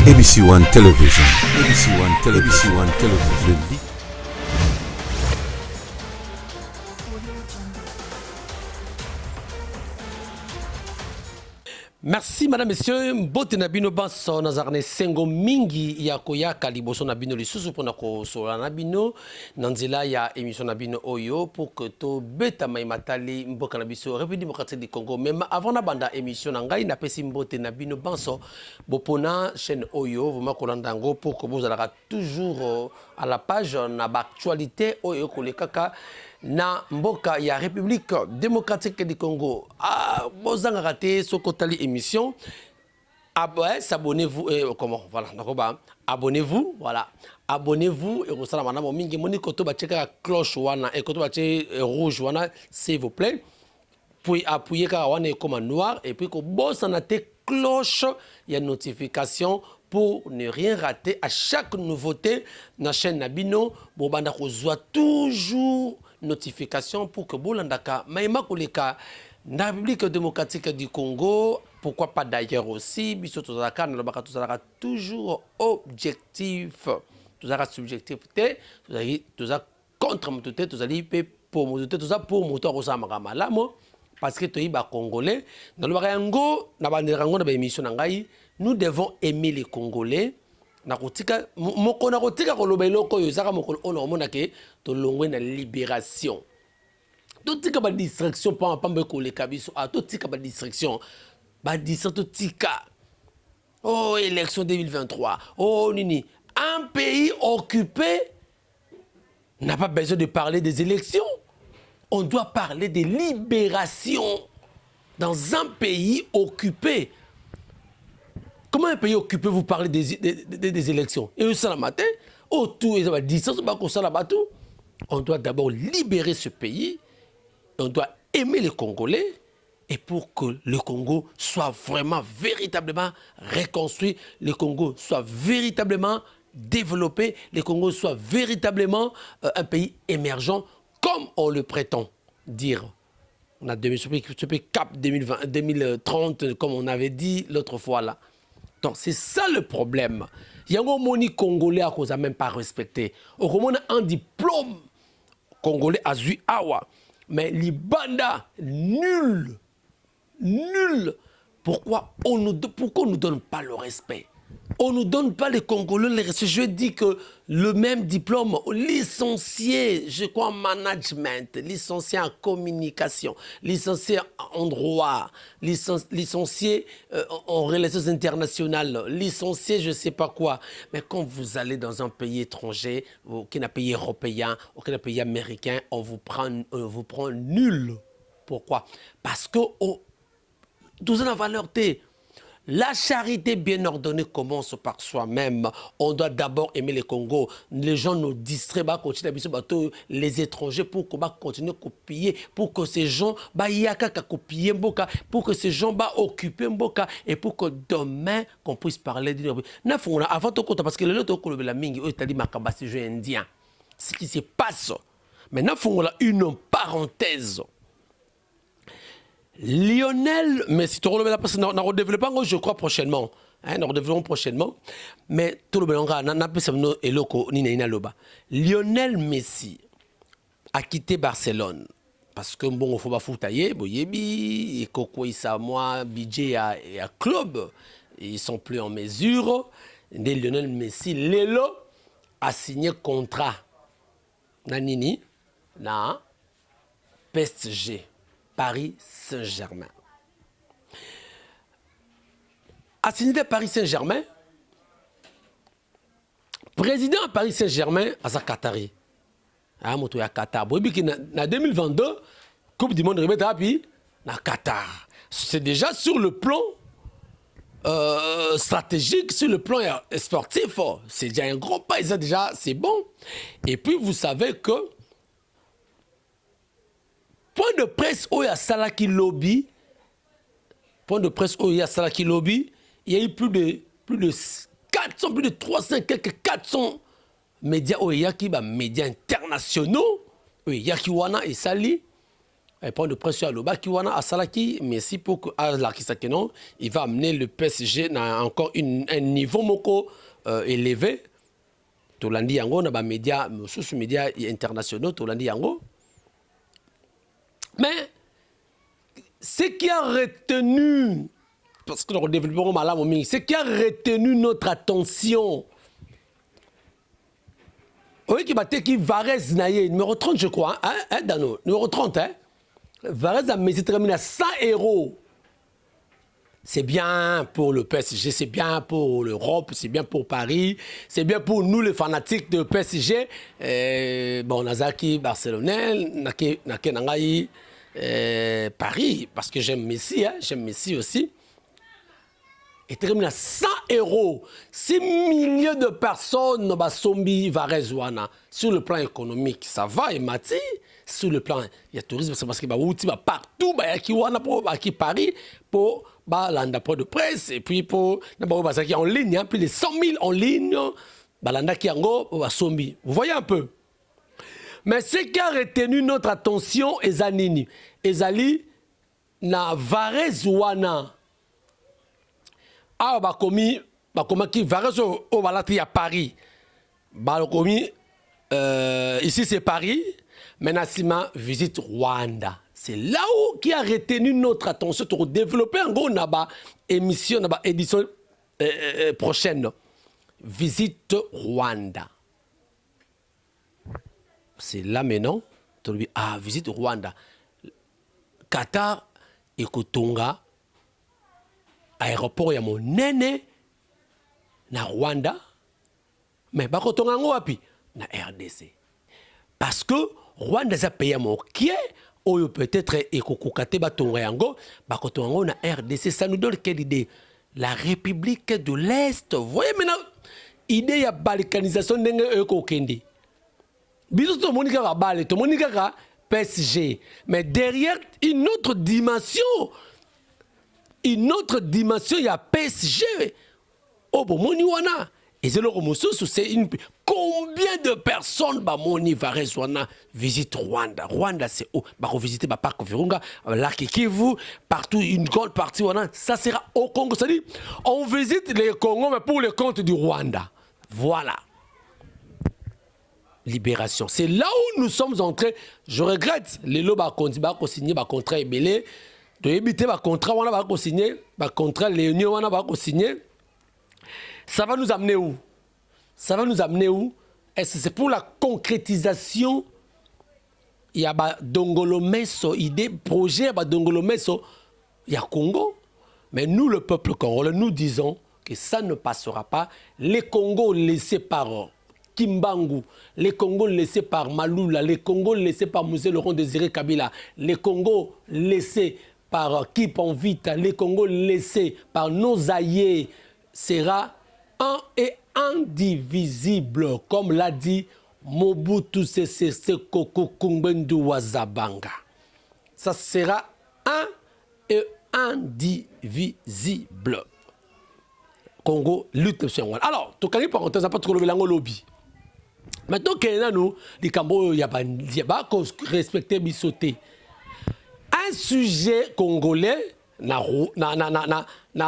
ABC One Television. ABC One Television. ABC One Television. Merci madame, messieurs. Mbote na bino banso nazarne sengo mingi ya koyaka liboso na bino lisusu pona ko sola na bino nanzela ya émission na bino oyo pour que to beta mai matali mboka na biso République démocratique du Congo. Même avant na banda émission na ngai na pesi mbote na bino banso bopona chaîne oyo vuma kolandango pour que vous allez toujours à la page na actualité oyo kolekaka na mboka ya République démocratique du Congo. Ah, bozanga raté sokotali émission. Abonnez-vous comment voilà d'accord abonnez-vous voilà abonnez-vous et rosala mana mingi moni koto ba cheka cloche wana et koto ba rouge wana s'il vous plaît. Puis appuyer ka wana comme noir et puis ko bossa na te cloche il y a notification pour ne rien rater à chaque nouveauté na chaîne Nabino bobanda kozwa toujours notification pour que bolandaka maïma koleka na République démocratique du Congo, pourquoi pas d'ailleurs aussi biso tozalaka na lobaka tozalaka toujours objectif tozalaka subjectivité tozalaka contre motote tozali pe pour motote tozalaka pour moto ko samaka malamo parce que toyiba congolais na lobaka yango na banderango na ba émission na ngai nous devons aimer les Congolais. Nakotika mokona kotika koloba eloko yo zaka mokolo ono mona ke to longwe na libération. To tika ba distraction pa pambe ko le kabiso a to tika ba distraction. Ba distraction tika. Oh élection 2023. Oh nini, un pays occupé n'a pas besoin de parler des élections. On doit parler des libérations dans un pays occupé. Comment un pays occupé vous parlez des élections? Et ça, le matin, autour, on doit d'abord libérer ce pays, on doit aimer les Congolais, et pour que le Congo soit vraiment, véritablement reconstruit, le Congo soit véritablement développé, le Congo soit véritablement un pays émergent, comme on le prétend dire. On a ce cap 2020, 2030, comme on avait dit l'autre fois là. Donc c'est ça le problème. Il y a un moni congolais à cause à même pas respecté. Au moins un diplôme congolais à Awa, mais Libanda nul, nul. Pourquoi on nous donne pas le respect? On nous donne pas les Congolais le respect. Je dis que le même diplôme, licencié, je crois en management, licencié en communication, licencié en droit, licencié en relations internationales, licencié je sais pas quoi. Mais quand vous allez dans un pays étranger, aucun pays européen, aucun pays américain, on vous prend nul. Pourquoi? Parce que tout ça n'a valeur T. La charité bien ordonnée commence par soi-même. On doit d'abord aimer le Congo. Les gens nous distraient, les étrangers, pour qu'on continue à copier, pour que ces gens copier pour que ces gens occuper et pour que demain qu'on puisse parler de avant tout parce que le indien. Ce qui se passe. Maintenant, il faut une parenthèse. Lionel Messi, nous redéveloppons, je crois, prochainement. Nous redéveloppons prochainement. Mais tout le monde Lionel Messi a quitté Barcelone. Parce que bon, il faut pas foutailler, Boyebi, et Koko Isamoa, Bidje et à club, ils sont plus en mesure. Et Lionel Messi, Lelo, a signé contrat. Nanini, na PSG. Paris Saint-Germain. A signé Paris Saint-Germain, président à Paris Saint-Germain, à sa Qatari. Ah, moto ya Qatar. En 2022, Coupe du Monde remet rapide na Qatar. C'est déjà sur le plan stratégique, sur le plan sportif. C'est déjà un gros pas, déjà c'est bon. Et puis vous savez que point de presse où il y a Salaki Lobby, point de presse où il y a Salaki Lobby, il y a eu plus de 400, plus de 300, quelques 400 médias où il y a qui médias internationaux, où il y a qui wana et Sali, point de presse à Loba, Kiwana, à Salaki, mais si pour que non, il va amener le PSG à encore un niveau moko élevé. Tolandi Yango, na médias, sous médias internationaux, Tolandi Yango. Mais ce qui a retenu, parce que nous développons mal, ce qui a retenu notre attention, oui, qui Varese Naye, numéro 30, je crois, hein, Dano, numéro 30, hein. Varese a mis terminé à 100 €. C'est bien pour le PSG, c'est bien pour l'Europe, c'est bien pour Paris, c'est bien pour nous les fanatiques de PSG. Bon, Nazaki, Barcelonais, Nangaï, Paris, parce que j'aime Messi, hein, j'aime Messi aussi. Et termine à 100 €. 6 millions de personnes Sombi Varezouana. Sur le plan économique, ça va, et Mati. Sur le plan, il y a tourisme, c'est parce qu'il y a partout, il y a qui Paris pour l'anda de presse, et puis pour en ligne, hein, plus de 100 000 en ligne, l'anda qui en Sombi. Vous voyez un peu. Mais ce qui a retenu notre attention, Ezanini, Ezali, na Varezouana. Ah, bakomi qui Varese au Balati à Paris. Bakomi, ici c'est Paris. Maintenant, visite Rwanda. C'est là où qui a retenu notre attention pour développer un gros émission, édition prochaine. Visite Rwanda. C'est là maintenant. Ah, visite Rwanda. Qatar et Kotonga. Aéroport ya monene na Rwanda, mais bakotonga ngo wapi na RDC. Parce que Rwanda za pays mokie oyo peut-être ekokukate batonga yango bakotonga ngo na RDC. Ça nous donne quelle idée? La République de l'Est. Vous voyez maintenant idée ya balkanisation ndenge ekokende. Biso to monika ka bale to monika ka PSG, mais derrière une autre dimension. Une autre dimension, il y a PSG. Oh, bon, moni wana. Et c'est le remoussus, c'est une. Combien de personnes, bah, moni Varese wana visite Rwanda? Rwanda, c'est où? Bah, revisiter bah, Parc Virunga, Lac Kivu, partout, une grande partie wana. Ça sera au Congo. C'est-à-dire, on visite les Congos, mais pour le compte du Rwanda. Voilà. Libération. C'est là où nous sommes entrés. Je regrette. Les lots, bah, signé, bah, contrat est belé. De éviter le contrat, on va signer, le contrat, l'union, on va signer. Ça va nous amener où? Ça va nous amener où? Est-ce que c'est pour la concrétisation? Il y a Dongolo Meso, idée, projet, Dongolo Meso, il y a Congo. Mais nous, le peuple congolais, nous disons que ça ne passera pas. Les Congos laissés par Kimbangu, les Congos laissés par Maloula, les Congos laissés par Mosé Laurent Désiré Kabila, les Congos laissés par Kipanvita, les Congos laissés par nos aïeux, sera un et indivisible, comme l'a dit Mobutu Sese Seko Kumbendu Wazabanga. Ça sera un et indivisible. Congo lutte sur moi. Alors, tu connais par contre, pas trop le lobby. Maintenant que nous, les Cambodgiens, il y a pas respecter bisoté. Un sujet congolais, na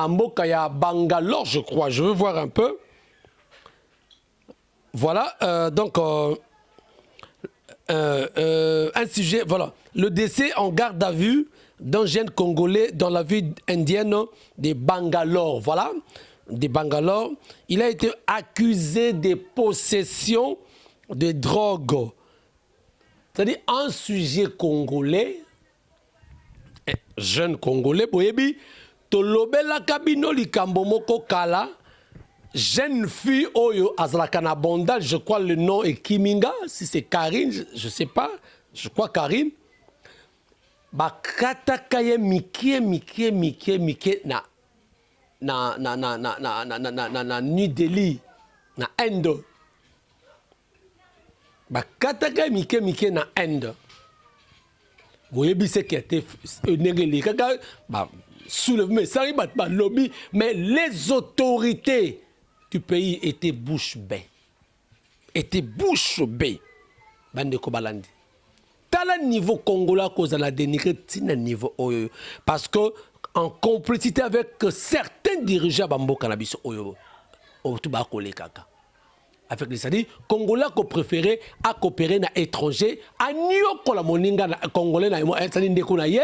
mboka ya Bangalore, je crois. Je veux voir un peu. Voilà, donc un sujet, voilà. Le décès en garde à vue d'un jeune Congolais dans la ville indienne de Bangalore. Voilà, de Bangalore. Il a été accusé de possession de drogue. C'est-à-dire un sujet congolais, jeune Congolais, boyebi, tolobela kabino likambo moko kala, jeune fille oyo azalakana bondal, je crois le nom est Kiminga, si c'est Karine, je sais pas, je crois Karine. Bakata kaye mikie na New Delhi, na Inde. Bakata kaye mikie na Inde. Vous voyez ce qui a été soulevé, lobby, mais les autorités du pays étaient bouche bée. Étaient bouche bée. Bande Kobalandi. Tala tala niveau congolais cause la dénigrer tina niveau oyo parce que en complicité avec certains dirigeants bambo cannabis oyo tout ba collé kaka avec les c'est-à-dire congolais ko préféré à coopérer na étranger à nyoko la moninga na congolais na c'est-à-dire ndeko na ye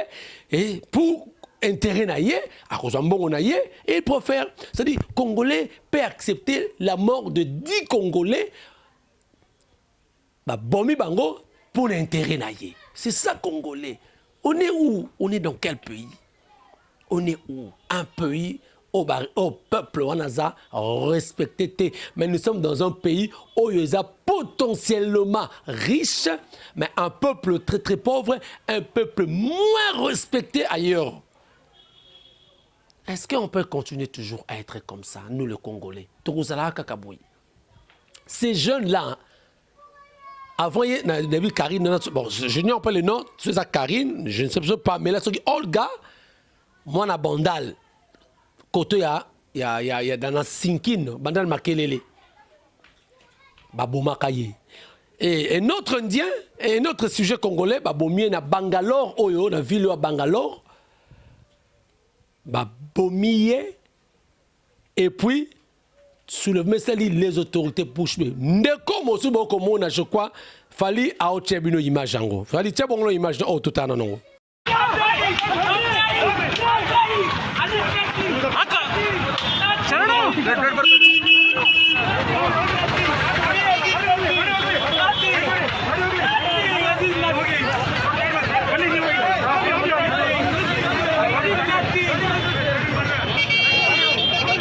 et pour intérêt na ye à cause mbongo na ye et il préfère c'est-à-dire congolais peut accepter la mort de 10 congolais ba bomi bango pour l'intérêt na ye. C'est ça congolais. On est où? On est dans quel pays? On est où? Un pays au peuple on a respecté. Mais nous sommes dans un pays où il y a potentiellement riche, mais un peuple très très pauvre, un peuple moins respecté ailleurs. Est-ce qu'on peut continuer toujours à être comme ça, nous les Congolais? Ces jeunes-là, avant, il y a Karine, bon, je n'ai pas le nom, c'est ça Karine, je ne sais pas, mais là, c'est Olga, moi, na Bandal, côté, il y a dans la Sinkin, Bandal Makelele, Babou Makaye. Et un autre Indien, et un autre sujet congolais, Babomie, na Bangalore, Oyo, na ville à Bangalore, Babomie, et puis, soulèvement les autorités push me ndeko mosu boko mona je crois fali a otebino image yango fali tebongo image o tutana non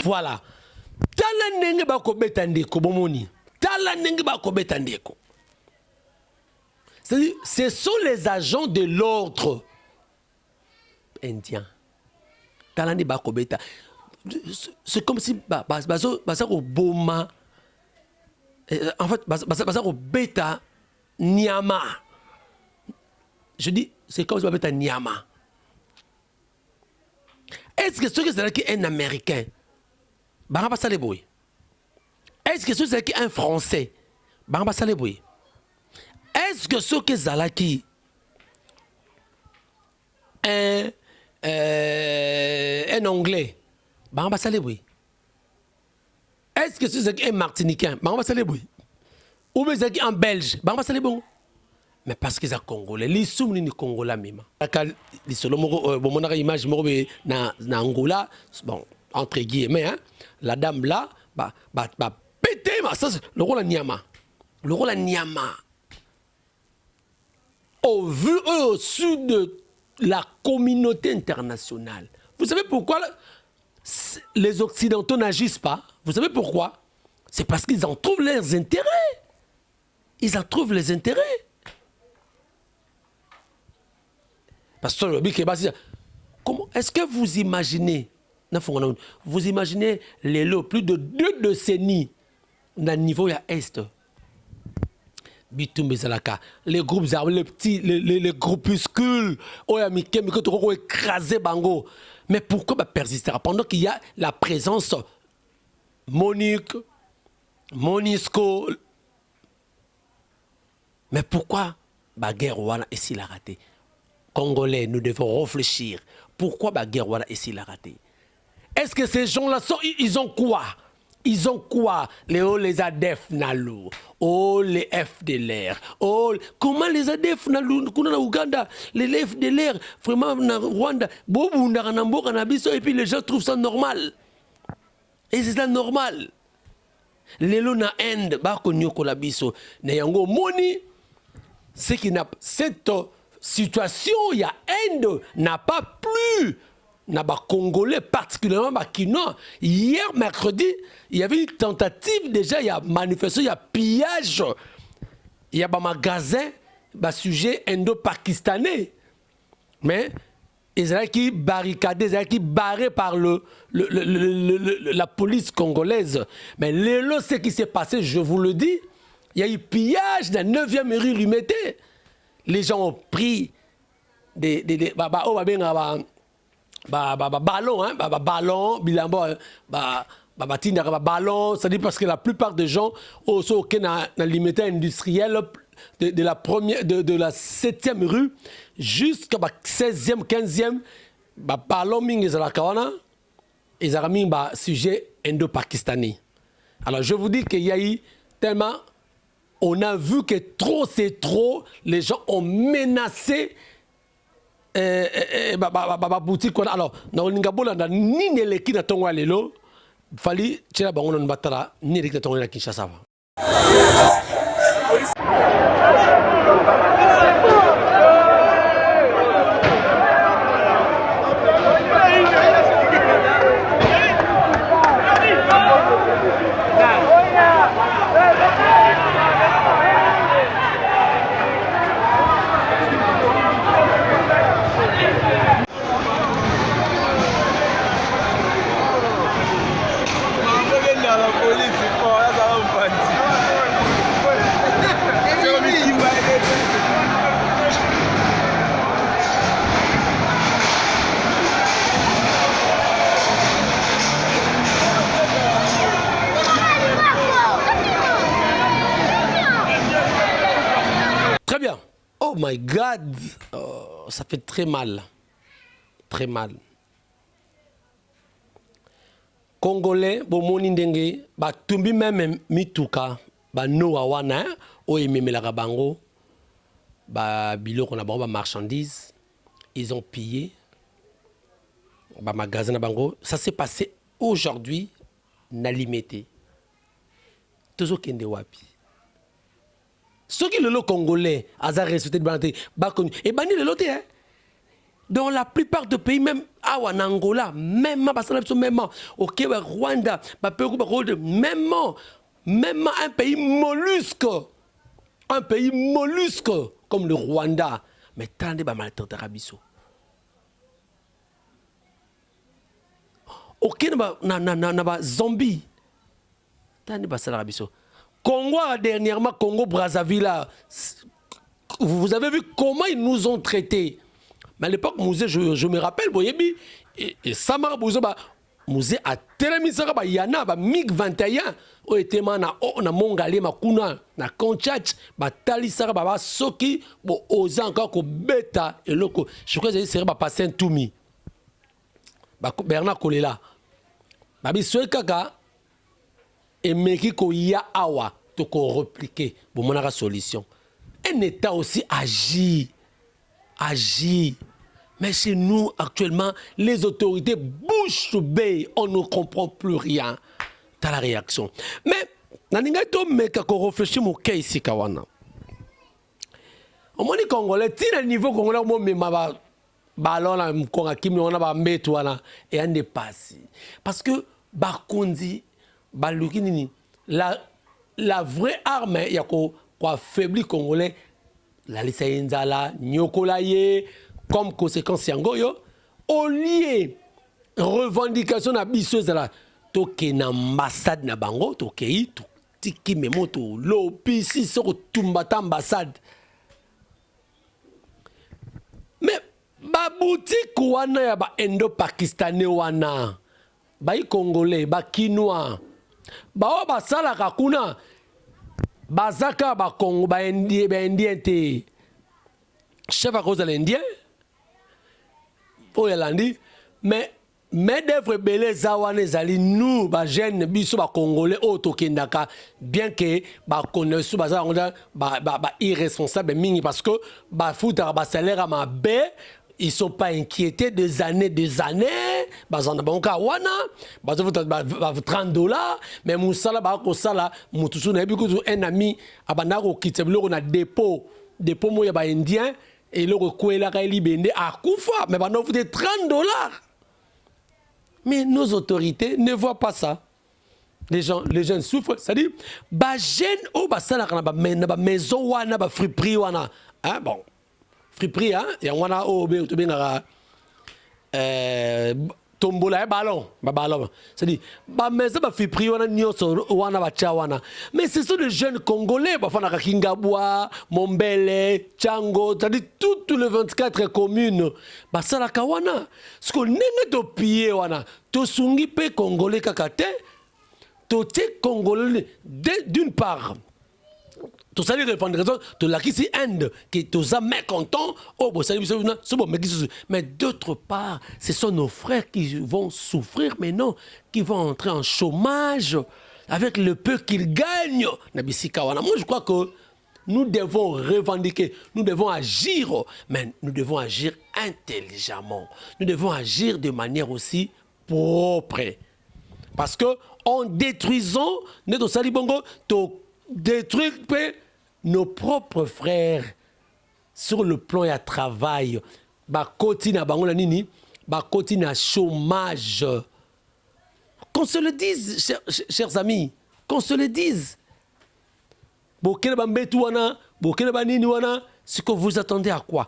voilà. Tala nenge ba ko betandeko bomoni. Tala nenge ba ko betandeko. C'est-à-dire, ce sont les agents de l'ordre indien. Tala nenge ba ko beta. C'est comme si basa ko boma. En fait, basa ko beta Nyama. Je dis, c'est comme si ba beta Nyama. Est-ce que c'est un Américain? Est-ce que c'est un Français? Est-ce que c'est Zalaki un Anglais? Est-ce que c'est un Martiniquais? Ou bien c'est un Belge? Mais parce que c'est Congolais, les Soumni ni Congolais même. Les solo bon image na Angola, bon entre guillemets, hein, la dame là, pété, le rôle à Nyama. Le rôle à Nyama. Au vu au sud de la communauté internationale. Vous savez pourquoi les Occidentaux n'agissent pas? Vous savez pourquoi? C'est parce qu'ils en trouvent leurs intérêts. Ils en trouvent les intérêts. Parce que comment est-ce que vous imaginez? Vous imaginez les lots, plus de 2 décennies dans le niveau à Est. Les groupes armés, les petits, les groupuscules, écrasé Bango. Mais pourquoi persister? Pendant qu'il y a la présence Monique, Monisco. Mais pourquoi la guerre est si la raté? Congolais, nous devons réfléchir. Pourquoi la guerre est si la raté? Est-ce que ces gens-là, ils ont quoi? Ils ont quoi? Les ADF Nalou, oh les FDLR, oh comment les ADF Nalou, kuna na Ouganda, les FDLR, vraiment na Rwanda, et puis les gens trouvent ça normal. Et c'est ça normal. Les lots na Inde, bako nyoko la biso, na yango moni, c'est qui n'a cette situation, il y a Inde n'a pas plu. Naba Congolais, particulièrement Bakinois. Hier, mercredi, il y avait une tentative déjà, il y a manifestation, il y a pillage. Il y a un magasin, un sujet indo-pakistanais. Mais Israël qui barricadé, Israël qui barré par la police congolaise. Mais là, ce qui s'est passé, je vous le dis, il y a eu pillage dans la 9e rue Lumété. Les gens ont pris des ballon, hein, ballon, bilambo, ballon, c'est-à-dire parce que la plupart des gens, au limité industriel, de la première, de la 7e rue jusqu'à la 16e, 15e, ballon mingi zalakawana, ils ont mis un sujet indo-pakistanais. Alors je vous dis qu'il y a eu tellement, on a vu que trop c'est trop, les gens ont menacé boutique. Alors, dans le Ngabola, ni neleki na tongo lelo, fali tshela bango na batala ni neleki na tongo na Kinshasa. Très bien. Oh my God, oh, ça fait très mal. Très mal. Congolais, bomoni ndenge, ba tumbi même mituka, ba noa wana, o ememela bango, ba biloko na bango ba marchandises, ils ont pillé, ba magasin na bango. Ça s'est passé aujourd'hui, na limité. Tozo kende wapi. Ceux qui le congolais, Azar ressuscité de Banté, Bakoni, et Bani le loté, hein. Dans la plupart des pays, même en Angola, même au Québec, Rwanda, même un pays mollusque, comme le Rwanda, mais tant de maltraitants Rabiso. Ok, n'a zombie, tant de Rabiso. Congo dernièrement, Congo Brazzaville, vous avez vu comment ils nous ont traités. Mais à l'époque, je me rappelle, et Samar Bouzoba, Musée a Télémisara, Yana, MiG 21, où était na Mongalé, Makuna, na Konchach, Talisara, Baba Soki, osa encore ko bêta, et loko. Je crois que c'est passé un toumi. Bernard Kolela. Babi Kaka, et Meki ko ya awa, to ko repliquer, pour mon solution. Un État aussi agit. Mais chez nous, actuellement, les autorités bouche bée, on ne comprend plus rien dans la réaction. Mais, naningato meka ko réfléchir mon cas ici kawana. On m'a dit Congolais, si le niveau Congolais, on m'a dit ballon là, on a kimi on a mbeto wana et on est passé. Parce que Bakondi, Balukini, la vraie arme, il y a quoi affaiblir Congolais. La Lissaïnzala, Nyokolaye, comme conséquence Yangoyo, au lieu revendication na bisseuse la toke na ambassade na bango, toke to tiki memoto lopi si soko tumbata ambassade. Mais ba boutique wana ya ba indo-pakistanais wana, ba congolais, ba kinois, ba ba sala kakuna. Bazaka ba Congo ba indien te chef à cause de l'indien pour yalandi mais d'œuvre belé zawane zali nous ba jeune biso ba congolais autokendaka bien que ba connaissou ba irresponsable mingi parce que ba fouta ba salaire à ma bé. Ils ne sont pas inquiétés des années. Bazan banka wana, bazan $30, mais moussala ba ko sala, mutusu na biku un ami abanako kiteblo na dépôt moya ba indien et le rekwela ka libende a kufa, mais ba no fouté $30. Mais nos autorités ne voient pas ça. Les gens souffrent, c'est-à-dire ba jeune o ba sala na ba maison wana ba friperie wana. Hein bon. Friperie, hein, il y a un tombola ballon, c'est-à-dire, mais ça va friperie, mais ce sont des jeunes Congolais, Kingabwa, Mombele, Tchango, c'est-à-dire toutes les 24 communes, ça la kawana, ce qu'on est de pied, to sungi pe Congolais kakate, to te Congolais d'une part. Tu as des revendications, tu as ici Inde, qui est mécontent, oh, bon, c'est bon, mais d'autre part, ce sont nos frères qui vont souffrir maintenant, qui vont entrer en chômage avec le peu qu'ils gagnent. Moi, je crois que nous devons revendiquer, nous devons agir, mais nous devons agir intelligemment. Nous devons agir de manière aussi propre. Parce que en détruisant, nous détruire nos propres frères sur le plan et à travail. Continue à chômage. Qu'on se le dise, chers amis, qu'on se le dise. Ce que vous attendez à quoi?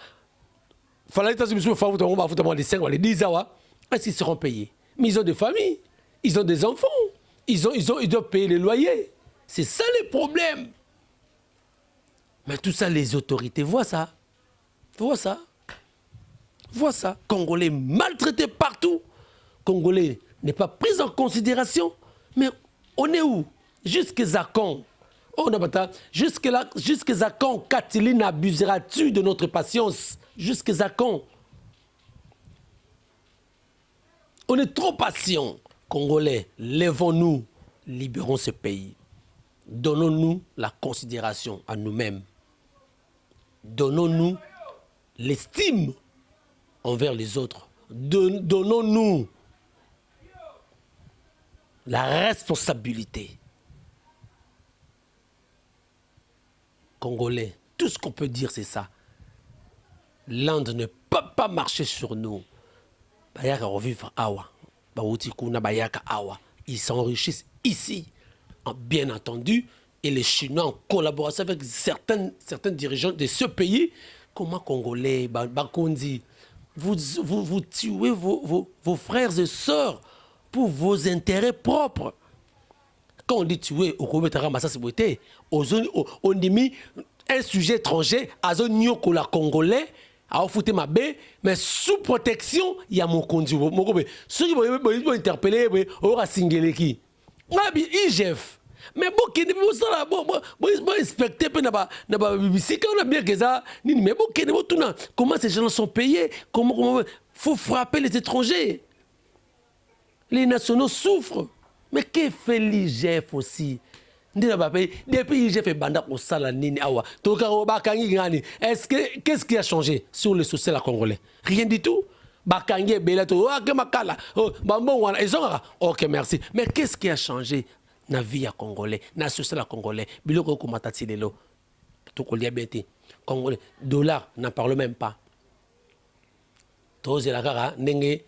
Les 10 ans, est-ce qu'ils seront payés? Mais ils ont des familles, ils ont des enfants, ils doivent payer les loyers. C'est ça le problème. Mais tout ça, les autorités voient ça. Voient ça. Voient ça. Congolais maltraités partout. Congolais n'est pas pris en considération. Mais on est où? Jusqu'à quand? Jusqu'à quand, Catherine, abuseras-tu de notre patience? Jusqu'à quand? On est trop patient. Congolais, lèvons-nous, libérons ce pays. Donnons-nous la considération à nous-mêmes. Donnons-nous l'estime envers les autres. Donnons-nous la responsabilité. Congolais, tout ce qu'on peut dire, c'est ça. L'Inde ne peut pas marcher sur nous. Bayaka revivre awa. Bayaka awa. Ils s'enrichissent ici, bien entendu, et les Chinois en collaboration avec certains dirigeants de ce pays. Comment Congolais, Bakondi, vous tuez vos frères et sœurs pour vos intérêts propres. Quand on dit tuer, on dit mis un sujet étranger à zone la Congolais, à foutre ma baie, mais sous protection, il y a mon conduit. Ceux qui vont interpeller, on va singuler qui? IGF. Mais bon, qui ne peut pas inspecter, mais bon, comment ces gens sont payés? Comment faut frapper les étrangers? Les nationaux souffrent. Mais que fait l'IGF aussi? Depuis l'IGF est banda pour ça la nini awa. Qu'est-ce qui a changé sur le social congolais? Rien du tout. Bakangi belato ke makala. OK, merci. Mais qu'est-ce qui a changé dans la vie à congolais, dans le social congolais? Biloko komatati lelo. Tout kolia beti. Congolais, dollar, n'en parle même pas. Toze la kara nenge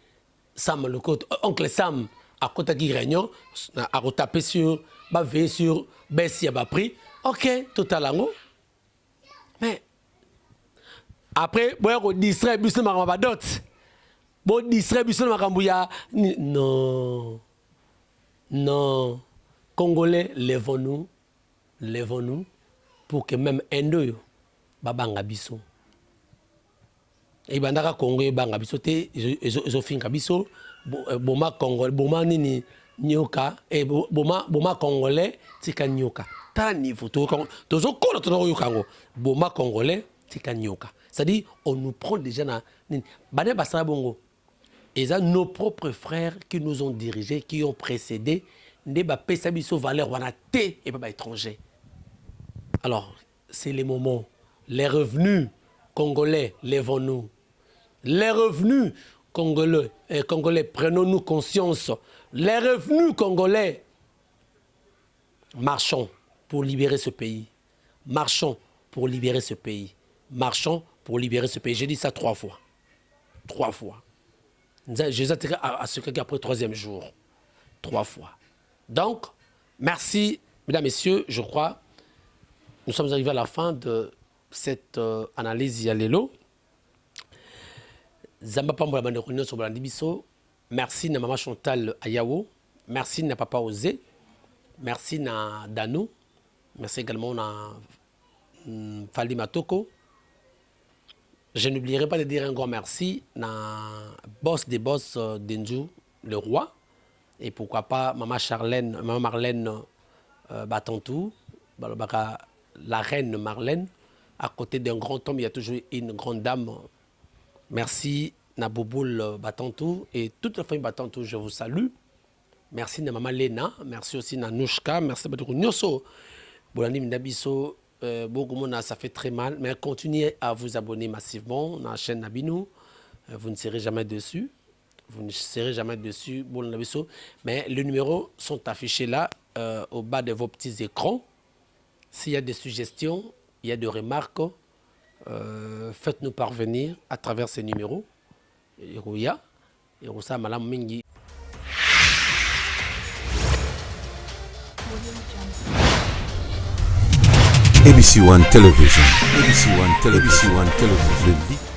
Sam le côté oncle Sam à côté qui réunion à retaper sur veiller sur baisser à prix. OK, totalement. Mais après on distribue ce marabadot. Bon distribue ce marambouya. Non. Non. Congolais, lèvons-nous pour que même Indo babanga biso. Et bandaka Congo banga biso te ils ont finka biso boma Congolais boma nini nyoka et boma Congolais tika nyoka ta niveau to zo kola to yo kango boma Congolais tika nyoka. C'est-à-dire on nous prend déjà na bane basara bongo. Et ça nos propres frères qui nous ont dirigés, qui ont précédé, ne ba pesa biso valeur wana te et pas étranger. Alors, c'est les moments, les revenus congolais, lèvons-nous. Les revenus congolais, prenons-nous conscience. Les revenus congolais, marchons pour libérer ce pays. Marchons pour libérer ce pays. Marchons pour libérer ce pays. J'ai dit ça 3 fois. 3 fois. Je les attirer à ce qui après le 3e jour. 3 fois. Donc, merci, mesdames, messieurs, je crois. Nous sommes arrivés à la fin de cette analyse Yalelo. Zamba Pambola Banderonio sur Biso. Merci à Maman Chantal Ayawo. Merci à Papa Osé. Merci à Danou. Merci également à Fali Matoko. Je n'oublierai pas de dire un grand merci à boss des boss d'Enju, le roi. Et pourquoi pas Maman Marlène Batantou. Balobaka la reine Marlène. À côté d'un grand homme, il y a toujours une grande dame. Merci Naboboul Batantou et toute la famille Batantou, je vous salue. Merci na maman Lena, merci aussi Nanouchka, merci beaucoup Nyoso. Bolani Minabiso, beaucoup ça fait très mal, mais continuez à vous abonner massivement dans la chaîne Nabinou. Vous ne serez jamais dessus. Vous ne serez jamais dessus, mais les numéros sont affichés là, au bas de vos petits écrans. S'il y a des suggestions, il y a des remarques, faites-nous parvenir à travers ces numéros. ABC One Television. ABC One Television.